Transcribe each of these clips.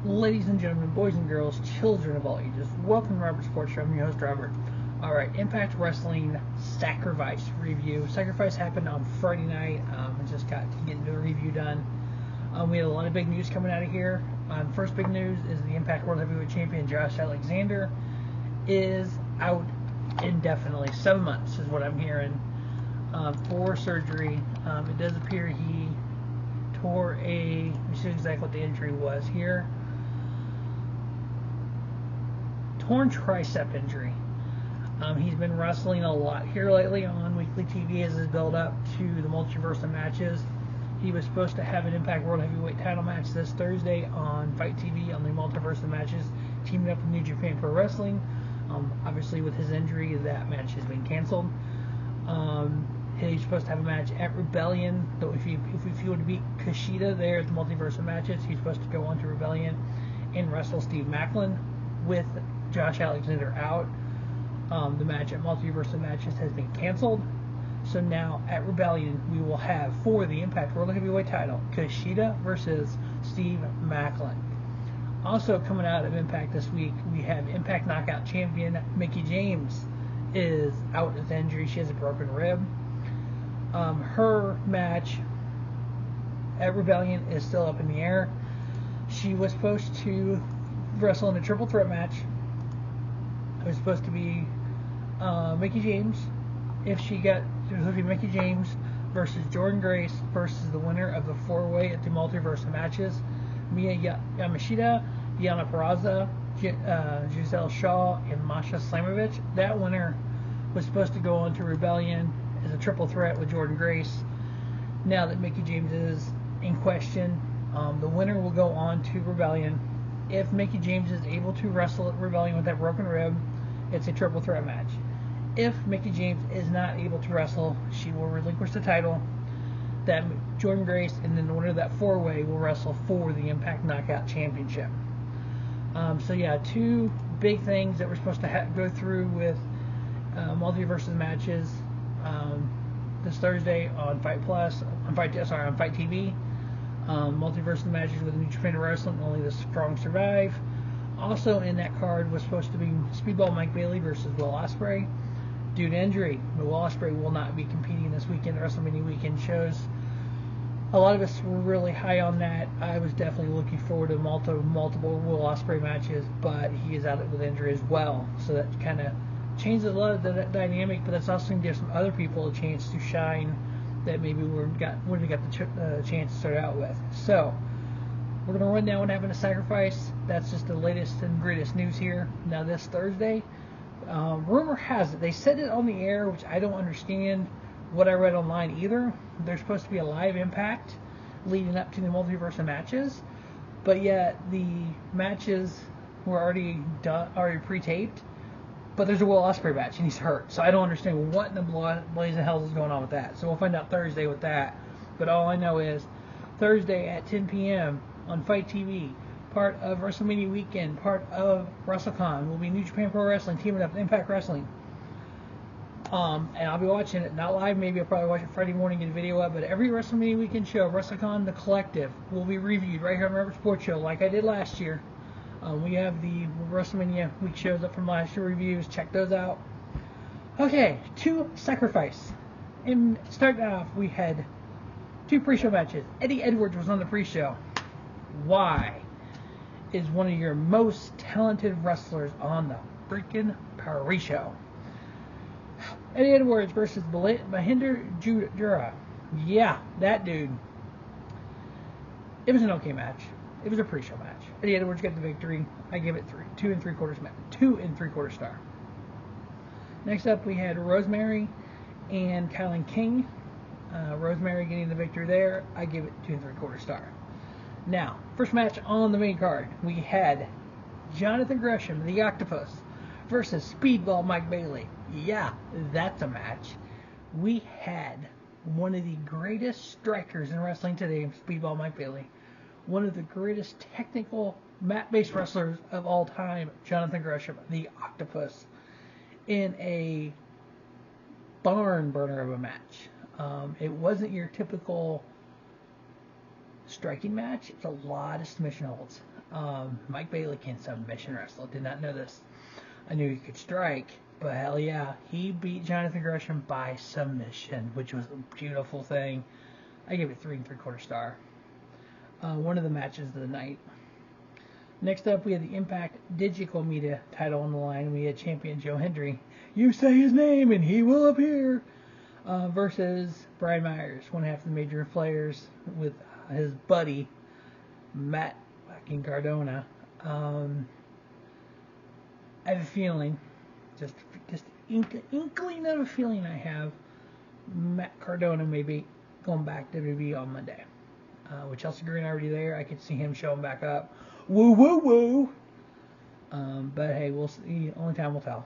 Ladies and gentlemen, boys and girls, children of all ages, welcome to Robert Sports Show. I'm your host, Robert. Alright, Impact Wrestling Sacrifice review. Sacrifice happened on Friday night. I just got getting the review done. We had a lot of big news coming out of here. First big news is the Impact World Heavyweight Champion Josh Alexander is out indefinitely. 7 months is what I'm hearing for surgery. It does appear he tore let me see exactly what the injury was here. Torn tricep injury. He's been wrestling a lot here lately on weekly TV as his build up to the Multiverse of matches. He was supposed to have an Impact World Heavyweight title match this Thursday on Fight TV on the Multiverse of matches, teaming up with New Japan Pro Wrestling. Obviously, with his injury, that match has been canceled. He's supposed to have a match at Rebellion. So if he would beat KUSHIDA there at the Multiverse of matches, he's supposed to go on to Rebellion and wrestle Steve Maclin with Josh Alexander out. The match at Multiverse of Matches has been canceled. So now at Rebellion we will have for the Impact World Heavyweight title KUSHIDA versus Steve Maclin. Also coming out of Impact this week, we have Impact Knockout Champion Mickie James is out with injury. She has a broken rib. Her match at Rebellion is still up in the air. She was supposed to wrestle in a triple threat match. It was supposed to be Mickie James. It was supposed to be Mickie James versus Jordynne Grace versus the winner of the four-way at the Multiverse of matches, Miya Yamashita, Deonna Purrazzo, Gisele Shaw, and Masha Slamovich. That winner was supposed to go on to Rebellion as a triple threat with Jordynne Grace. Now that Mickie James is in question, the winner will go on to Rebellion. If Mickie James is able to wrestle at Rebellion with that broken rib, it's a triple threat match. If Mickie James is not able to wrestle, she will relinquish the title. That Jordynne Grace and then the winner of that four-way will wrestle for the Impact Knockout Championship. So yeah, two big things that we're supposed to go through with Multiverse matches this Thursday on Fight TV. Multiverse matches with New Japan Wrestling, only the strong survive. Also in that card was supposed to be Speedball Mike Bailey versus Will Ospreay. Due to injury, Will Ospreay will not be competing this weekend at WrestleMania weekend shows. A lot of us were really high on that. I was definitely looking forward to multiple Will Ospreay matches, but he is out with injury as well. So that kind of changes a lot of the dynamic, but that's also going to give some other people a chance to shine that maybe wouldn't have got the chance to start out with. So we're going to run down what happened to Sacrifice. That's just the latest and greatest news here. Now this Thursday, rumor has it, they said it on the air, which I don't understand what I read online either. There's supposed to be a live Impact leading up to the Multiverse of matches, but yet the matches were already pre-taped. But there's a Will Ospreay match and he's hurt, so I don't understand what in the blazing hell is going on with that. So we'll find out Thursday with that. But all I know is Thursday at 10 p.m. on Fight TV, part of WrestleMania weekend, part of WrestleCon, will be New Japan Pro Wrestling teaming up with Impact Wrestling. And I'll be watching it, not live, maybe I'll probably watch it Friday morning, get a video up, but every WrestleMania weekend show, WrestleCon The Collective, will be reviewed right here on Robert Sports Show like I did last year. We have the WrestleMania week shows up from last year reviews. Check those out. Okay, to Sacrifice. And starting off, we had two pre-show matches. Eddie Edwards was on the pre-show. Why is one of your most talented wrestlers on the freaking pre-show? Eddie Edwards versus Bhupinder Jura. Yeah, that dude. It was an okay match. It was a pre-show match. Eddie Edwards got the victory. I give it 2 3/4 star. Next up, we had Rosemary and KiLynn King. Rosemary getting the victory there. I give it 2 3/4 star. Now, first match on the main card, we had Jonathan Gresham, the Octopus, versus Speedball Mike Bailey. Yeah, that's a match. We had one of the greatest strikers in wrestling today, Speedball Mike Bailey. One of the greatest technical mat-based wrestlers of all time, Jonathan Gresham, the Octopus, in a barn burner of a match. It wasn't your typical striking match. It's a lot of submission holds. Mike Bailey can submission wrestle. Did not know this. I knew he could strike, but hell yeah, he beat Jonathan Gresham by submission, which was a beautiful thing. I gave it 3 3/4 star. One of the matches of the night. Next up, we had the Impact Digital Media title on the line. We had champion Joe Hendry. You say his name and he will appear. Versus Brian Myers, one half of the major players, with his buddy Matt fucking Cardona. I have a feeling, just inkling of a feeling I have, Matt Cardona may be going back to WWE on Monday. With Chelsea Green already there, I could see him showing back up. Woo woo woo. But hey, we'll see. Only time will tell.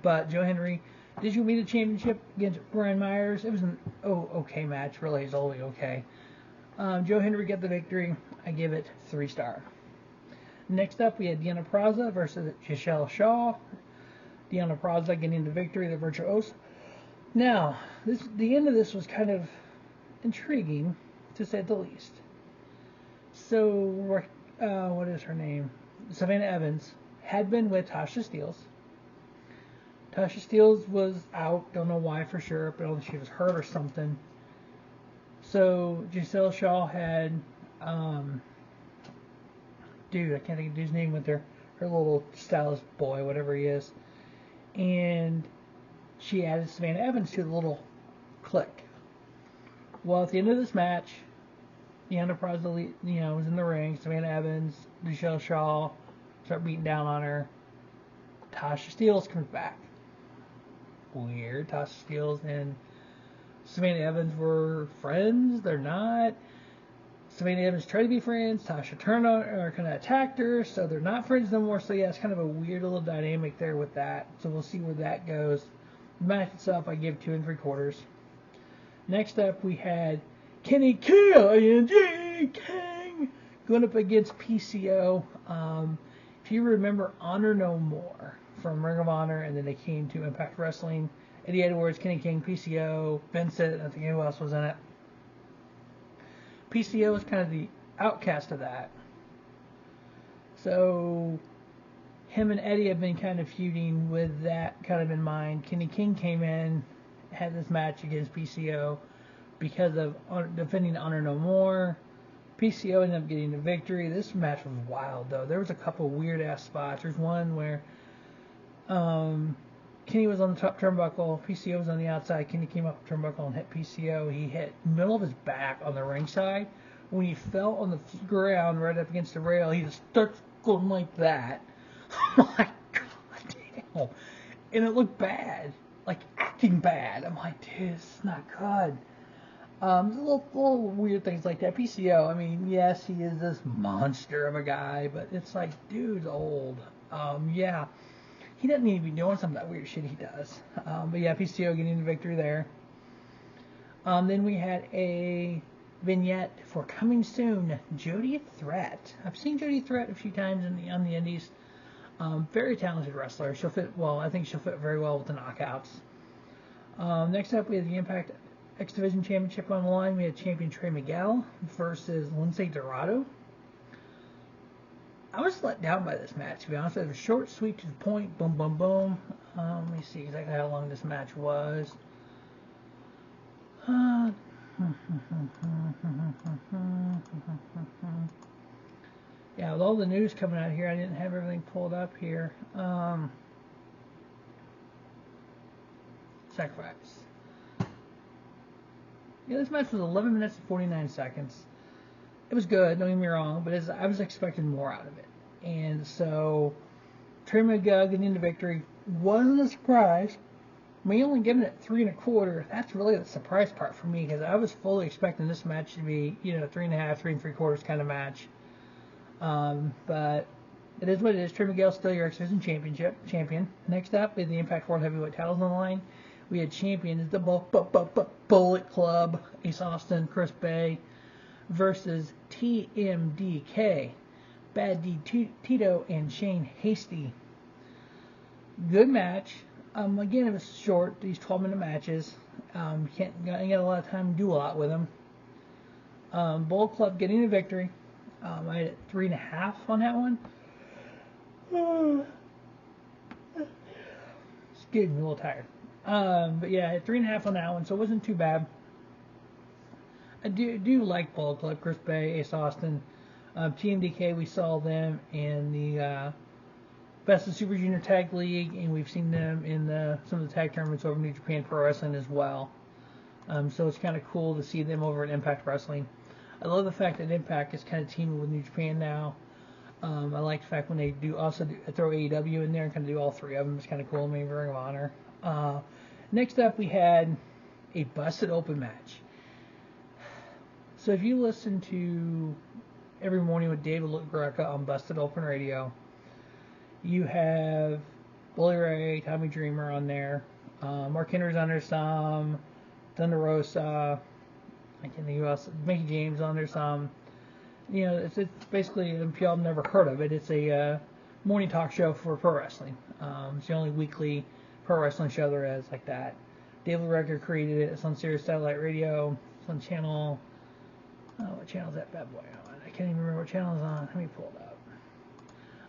But Joe Hendry did you win the championship against Brian Myers? It was an okay match. Really, it's only okay. Joe Hendry got the victory. I give it 3 stars. Next up, we had Deonna Purrazzo versus Gisele Shaw. Deonna Purrazzo getting the victory, the virtuoso. Now, the end of this was kind of intriguing, to say the least. So, what is her name? Savannah Evans had been with Tasha Steelz. Tasha Steelz was out, don't know why for sure, but I don't think she was hurt or something. So Gisele Shaw had, I can't think of his name with her little stylist boy, whatever he is. And she added Savannah Evans to the little clique. Well, at the end of this match, Deonna Purrazzo, was in the ring. Savannah Evans, Gisele Shaw start beating down on her. Tasha Steelz comes back. Weird. Tasha Steelz and Savannah Evans were friends. They're not. Savannah Evans tried to be friends. Tasha turned on her, or kind of attacked her, so they're not friends no more. So yeah, it's kind of a weird little dynamic there with that. So we'll see where that goes. The match itself, I give 2 3/4. Next up, we had Kenny King going up against PCO. If you remember Honor No More from Ring of Honor, and then they came to Impact Wrestling. Eddie Edwards, Kenny King, PCO, Vincent, I think who else was in it. PCO was kind of the outcast of that. So him and Eddie have been kind of feuding with that kind of in mind. Kenny King came in, had this match against PCO because of defending Honor No More. PCO ended up getting the victory. This match was wild, though. There was a couple weird ass spots. There's one where Kenny was on the top turnbuckle, PCO was on the outside. Kenny came up the turnbuckle and hit PCO. He hit the middle of his back on the ringside. When he fell on the ground right up against the rail, he just starts going like that. I'm like, God damn. And it looked bad. Like, acting bad. I'm like, dude, this is not good. Little weird things like that. PCO, I mean, yes, he is this monster of a guy, but it's like, dude's old. Yeah. He doesn't need to be doing some of that weird shit he does. But yeah, PCO getting the victory there. Then we had a vignette for coming soon, Jody Threat. I've seen Jody Threat a few times on the indies. Very talented wrestler. She'll fit well. I think she'll fit very well with the knockouts. Next up, we have the Impact X Division Championship on the line. We had champion Trey Miguel versus Lince Dorado. I was let down by this match, to be honest. It was short, sweet, to the point, boom, boom, boom. Let me see exactly how long this match was. Yeah, with all the news coming out here, I didn't have everything pulled up here. Sacrifice. Yeah, this match was 11 minutes and 49 seconds. It was good, don't get me wrong, but I was expecting more out of it. And so, Trey Miguel getting the victory wasn't a surprise. Me only giving it 3 1/4. That's really the surprise part for me, because I was fully expecting this match to be, 3 1/2, 3 3/4 kind of match. But it is what it is. Trey Miguel's still your X Division champion. Next up is the Impact World Heavyweight titles on the line. We had champions the Bullet Club, Ace Austin, Chris Bay, versus TMDK, Bad D Tito, and Shane Hasty. Good match. Again, it was short. These 12-minute matches. Can't get a lot of time to do a lot with them. Bullet Club getting a victory. I had 3.5 on that one. It's getting a little tired. But yeah, I had 3.5 on that one, so it wasn't too bad. I do like Bullet Club, Chris Bay, Ace Austin. TMDK, we saw them in the Best of Super Junior Tag League, and we've seen them in some of the tag tournaments over New Japan Pro Wrestling as well. So it's kind of cool to see them over at Impact Wrestling. I love the fact that Impact is kind of teaming with New Japan now. I like the fact when they throw AEW in there and kind of do all three of them. It's kind of cool. Maybe Ring of Honor. Next up, we had a Busted Open match. So if you listen to Every Morning with David LaGreca on Busted Open Radio, you have Bully Ray, Tommy Dreamer on there. Mark Henry's on there some. Thunder Rosa. I can't think who else. Mickey James on there some. You know, it's basically, if y'all have never heard of it, it's a morning talk show for pro wrestling. It's the only weekly pro wrestling show there is like that. David LaGreca created it. It's on Sirius Satellite Radio. It's on channel... what channel is that bad boy on? I can't even remember what channel it's on. Let me pull it up.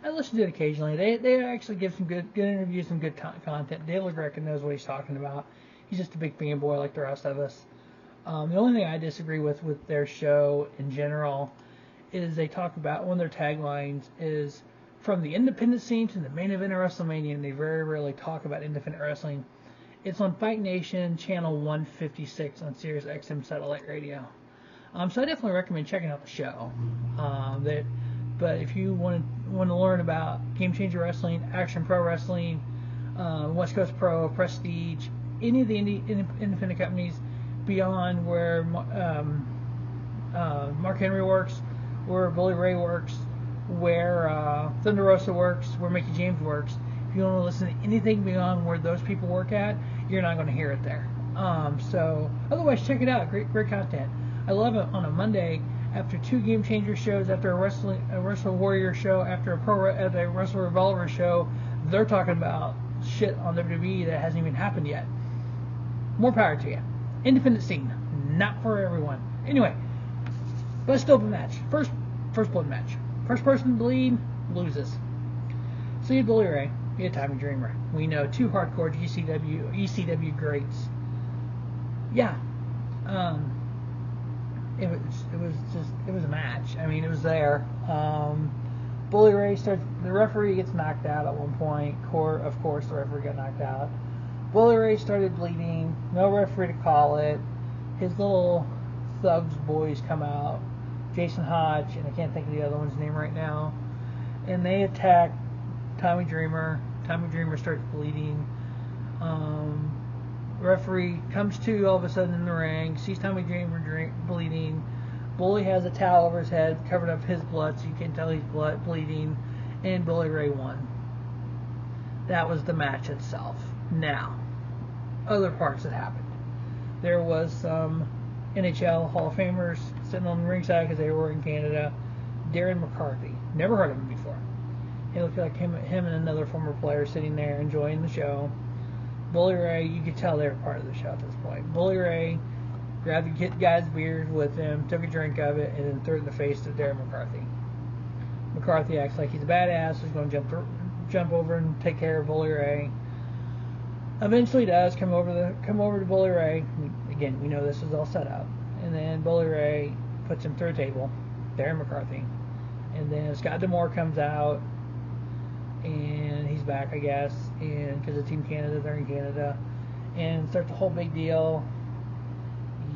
I listen to it occasionally. They actually give some good interviews and good content. Dave LaGreca knows what he's talking about. He's just a big fanboy like the rest of us. The only thing I disagree with their show in general is they talk about, one of their taglines is, from the independent scene to the main event of WrestleMania, and they very rarely talk about independent wrestling. It's on Fight Nation, channel 156 on Sirius XM Satellite Radio. So I definitely recommend checking out the show. But if you want to learn about Game Changer Wrestling, Action Pro Wrestling, West Coast Pro, Prestige, any of the independent companies beyond where Mark Henry works, where Bully Ray works, where Thunder Rosa works, where Mickey James works, if you want to listen to anything beyond where those people work at, you're not going to hear it there. So otherwise, check it out. Great content. I love it on a Monday after 2 Game Changer shows, after a Wrestle Warrior show, after a Wrestle Revolver show. They're talking about shit on WWE that hasn't even happened yet. More power to you. Independent scene, not for everyone. Anyway, Best Open match. First blood match. First person to bleed loses. So you had Bully Ray, you had Tommy Dreamer. We know 2 hardcore ECW greats. Yeah. It was a match. I mean, it was there. Bully Ray the referee gets knocked out at one point. Of course, the referee got knocked out. Bully Ray started bleeding. No referee to call it. His little thugs boys come out. Jason Hodge, and I can't think of the other one's name right now. And they attack Tommy Dreamer. Tommy Dreamer starts bleeding. Referee comes to all of a sudden in the ring, sees Tommy Dreamer bleeding. Bully has a towel over his head, covered up his blood, so you can tell he's bleeding. And Bully Ray won. That was the match itself. Now, other parts that happened. There was some NHL Hall of Famers sitting on the ringside because they were in Canada. Darren McCarthy. Never heard of him before. He looked like him and another former player sitting there enjoying the show. Bully Ray, you could tell they were part of the show at this point. Bully Ray grabbed the guy's beer with him, took a drink of it, and then threw it in the face of Darren McCarthy. McCarthy acts like he's a badass, he's going to jump over and take care of Bully Ray. Eventually does come over to Bully Ray. Again, we know this is all set up. And then Bully Ray puts him through a table, Darren McCarthy. And then Scott D'Amore comes out, and he's back, I guess, and because of Team Canada, they're in Canada, and starts a whole big deal.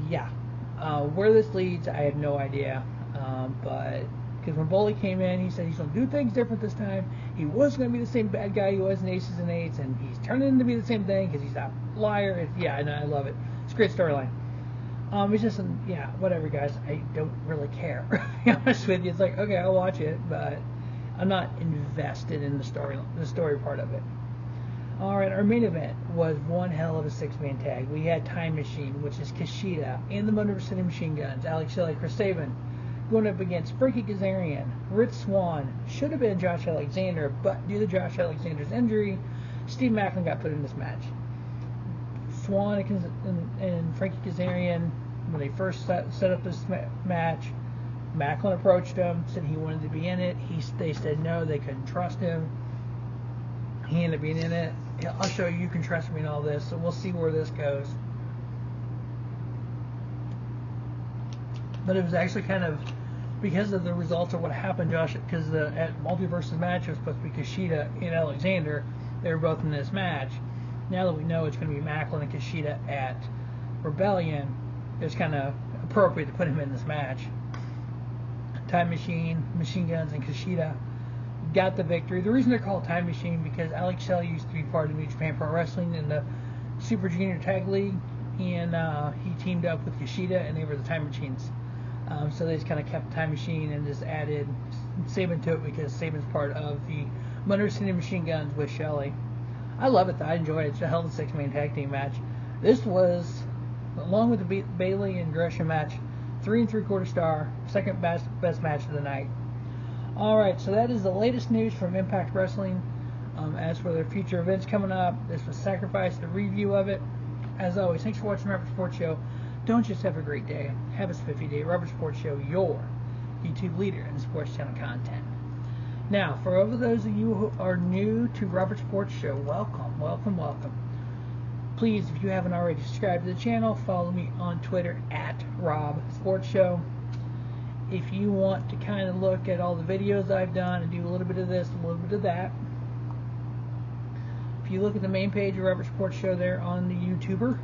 Yeah. Where this leads, I have no idea. But because when Bully came in, he said he's going to do things different this time. He was going to be the same bad guy he was in Aces and Eights, and he's turning into be the same thing because he's a liar. Yeah, I love it. It's a great storyline. It's just, yeah, whatever, guys. I don't really care. To be honest with you, it's like, okay, I'll watch it, but I'm not invested in the story part of it. All right, our main event was one hell of a 6-man tag. We had Time Machine, which is KUSHIDA, and the Motor City Machine Guns, Alex Shelley, Chris Sabin, going up against Frankie Kazarian, Rich Swann. Should have been Josh Alexander, but due to Josh Alexander's injury, Steve Maclin got put in this match. Swann and Frankie Kazarian when they first set up this match, Maclin approached him, said he wanted to be in it. They said no, they couldn't trust him. He ended up being in it. I'll show you can trust me in all this, so we'll see where this goes. But it was actually kind of because of the results of what happened, Josh, because at Multiverse's match it was supposed to be KUSHIDA and Alexander. They were both in this match. Now that we know it's going to be Maclin and KUSHIDA at Rebellion, it's kind of appropriate to put him in this match. Time Machine, Machine Guns, and KUSHIDA got the victory. The reason they're called Time Machine because Alex Shelley used to be part of New Japan Pro Wrestling in the Super Junior Tag League, and he teamed up with KUSHIDA, and they were the Time Machines. So they just kind of kept Time Machine and just added Sabin to it because Sabin's part of the Motor City Machine Guns with Shelley. I love it, though. I enjoy it. It's a hell of a 6-man tag team match. This was, along with the Bailey and Gresham match, 3 3/4 star, second best match of the night. Alright, so that is the latest news from Impact Wrestling. As for their future events coming up, this was Sacrifice, the review of it. As always, thanks for watching Robert Sports Show. Don't just have a great day, have a spiffy day. Robert Sports Show, your YouTube leader in sports channel content. Now, for over those of you who are new to Robert Sports Show, welcome, welcome, welcome. Please, if you haven't already subscribed to the channel, follow me on Twitter at Rob Sports Show. If you want to kind of look at all the videos I've done and do a little bit of this, a little bit of that, if you look at the main page of Robert Sports Show there on the YouTuber,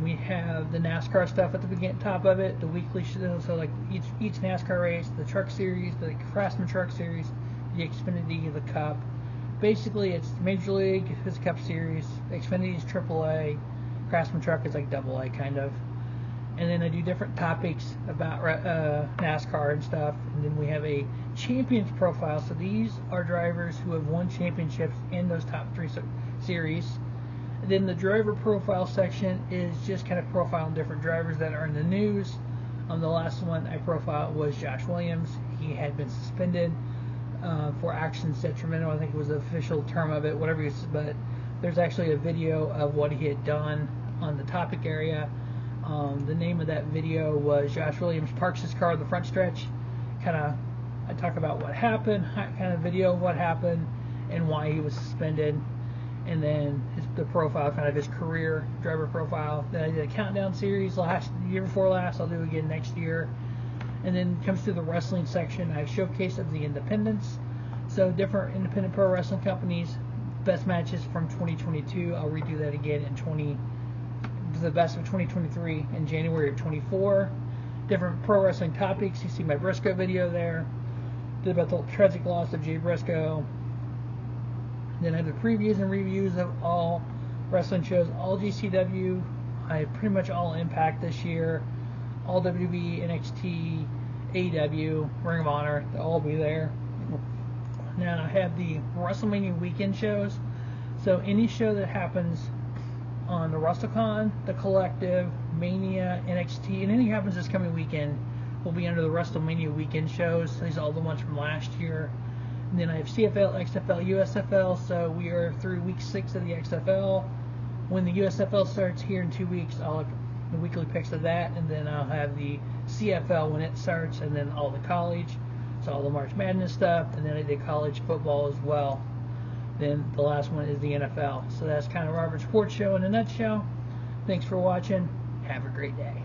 we have the NASCAR stuff at the top of it, the weekly show, so like each NASCAR race, the truck series, the Craftsman Truck Series, the Xfinity, the Cup. Basically, it's Major League is Cup Series, Xfinity is AAA, Craftsman Truck is like AA kind of. And then I do different topics about NASCAR and stuff. And then we have a champions profile. So these are drivers who have won championships in those top 3 series. And then the driver profile section is just kind of profiling different drivers that are in the news. The last one I profiled was Josh Williams. He had been suspended for actions detrimental. I think it was the official term of it, whatever. But there's actually a video of what he had done on the topic area. The name of that video was Josh Williams parks his car in the front stretch. I talk about what happened, kind of video of what happened, and why he was suspended. And then the profile, kind of his career driver profile. Then I did a countdown series year before last. I'll do again next year. And then comes to the wrestling section. I have showcase of the independents. So different independent pro wrestling companies, best matches from 2022. I'll redo that again in the best of 2023 in January of 24. Different pro wrestling topics. You see my Briscoe video there. Did about the tragic loss of Jay Briscoe. Then I have the previews and reviews of all wrestling shows, all GCW. I have pretty much all Impact this year, all WWE, NXT, AEW, Ring of Honor. They'll all be there. Now I have the WrestleMania weekend shows. So any show that happens on the WrestleCon, the Collective, Mania, NXT, and anything happens this coming weekend will be under the WrestleMania weekend shows. So these are all the ones from last year. And then I have CFL, XFL, USFL, so we are through week 6 of the XFL. When the USFL starts here in 2 weeks, I'll have the weekly picks of that, and then I'll have the CFL when it starts, and then all the college, so all the March Madness stuff, and then I did college football as well. Then the last one is the NFL. So that's kind of Robert Sports Show in a nutshell. Thanks for watching. Have a great day.